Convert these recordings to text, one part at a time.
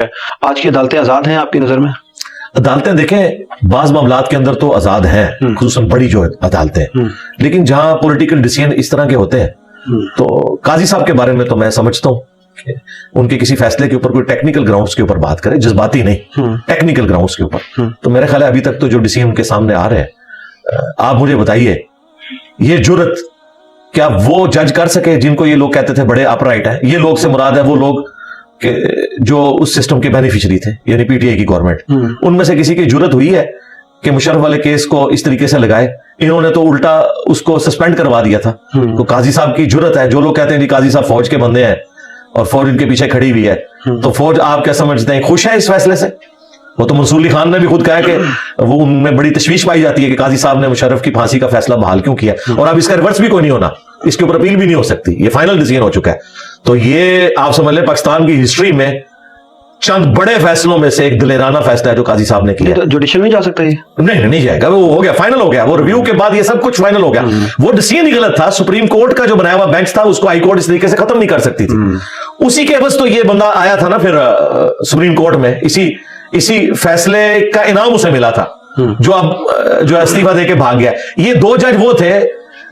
आज की अदालतें आजाद हैं आपकी नजर में? अदालतें देखें, बाज मामलात के अंदर तो आजाद हैं, खुसूसन बड़ी जो अदालतें, लेकिन जहां पॉलिटिकल डिसीजन इस तरह के होते हैं, तो काजी साहब के बारे में तो मैं समझता हूं कि उनके किसी फैसले के ऊपर कोई टेक्निकल ग्राउंड्स के ऊपर बात करें, जज्बाती नहीं, टेक्निकल ग्राउंड्स के ऊपर, तो मेरा ख्याल है अभी तक तो जो डिसीजन उनके सामने आ रहे हैं, आप मुझे बताइए ये जुर्रत क्या वो जज कर सके जिनको ये लोग कहते थे बड़े अपराइट है? ये लोग से मुराद है वो लोग जो उस सिस्टम के बेनिफिशियरी थे, यानी पीटीआई की गवर्नमेंट, उनमें से किसी की जुर्रत हुई है कि मुशर्रफ वाले केस को इस तरीके से लगाए? इन्होंने तो उल्टा उसको सस्पेंड करवा दिया था। तो काजी साहब की जुर्रत है, जो लोग कहते हैं जी काजी साहब फौज के बंदे हैं और फौज इनके पीछे खड़ी हुई है, तो फौज आप क्या समझते हैं खुश है इस फैसले से? वो तो मंसूर अली खान ने भी खुद कहा कि वो उनमें बड़ी तशवीश पाई जाती है कि काजी साहब ने मुशर्रफ की फांसी का फैसला बहाल क्यों किया, और अब इसका रिवर्स भी कोई नहीं होना, इसके ऊपर अपील भी नहीं हो सकती, ये फाइनल डिसीजन हो चुका है। तो ये आप समझ लें पाकिस्तान की हिस्ट्री में चंद बड़े फैसलों में से एक दिलेराना फैसला है जो काजी साहब ने किया। तो जुडिशल नहीं जा सकता ये? नहीं जाएगा, वो हो गया, फाइनल हो गया, वो रिव्यू के बाद ये सब कुछ फाइनल हो गया। वो डिसीजन ही गलत था, सुप्रीम कोर्ट का जो बनाया हुआ बेंच था उसको हाई कोर्ट इस तरीके से खत्म नहीं कर सकती थी। उसी के बस तो ये बंदा आया था ना फिर सुप्रीम कोर्ट में, इसी फैसले का इनाम उसे मिला था, जो इस्तीफा देके भाग गया। ये दो जज वो थे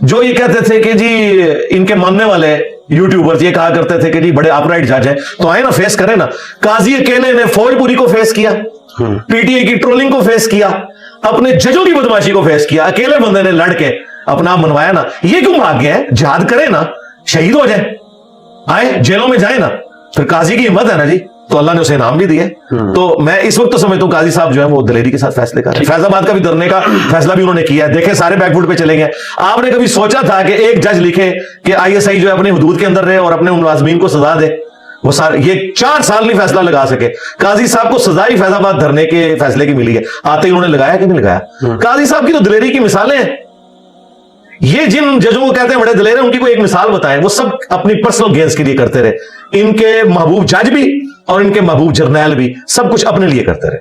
जो ये कहते थे कि जी इनके मानने वाले यूट्यूबर्स ये कहा करते थे कि जी बड़े अपराइट जज हैं, तो आए ना फेस करें ना। काजी अकेले ने फौजपुरी को फेस किया, पीटीआई की ट्रोलिंग को फेस किया, अपने जजों की बदमाशी को फेस किया, अकेले बंदे ने लड़ के अपना आप मनवाया ना। ये क्यों भाग गए हैं? जिहाद करें ना, शहीद हो जाए, आए जेलों में जाए ना, फिर काजी की हिम्मत है ना जी, तो अल्लाह ने उसे इनाम भी दिए। तो मैं इस वक्त तो समझता हूं काजी साहब जो है वो दलेरी के साथ फैसले कर रहे हैं। फैजाबाद का भी धरने का फैसला भी उन्होंने किया है, देखे सारे बैकफुट पे चले गए। आपने कभी सोचा था कि एक जज लिखे कि आईएसआई जो है अपने हुदूद के अंदर रहे और अपने मुलाजमीन को सजा दे? वो सारे ये 4 साल नहीं फैसला लगा सके। काजी साहब को सजा ही फैजाबाद धरने के फैसले की मिली है, आते ही उन्होंने लगाया कि नहीं लगाया? काजी साहब की तो दिलेरी की मिसालें हैं। ये जिन जजों को कहते हैं बड़े दिलेर हैं, उनकी कोई एक मिसाल बताएं। वो सब अपनी पर्सनल गेन्स के लिए करते रहे, इनके महबूब जज भी और इनके महबूब जर्नैल भी सब कुछ अपने लिए करते रहे।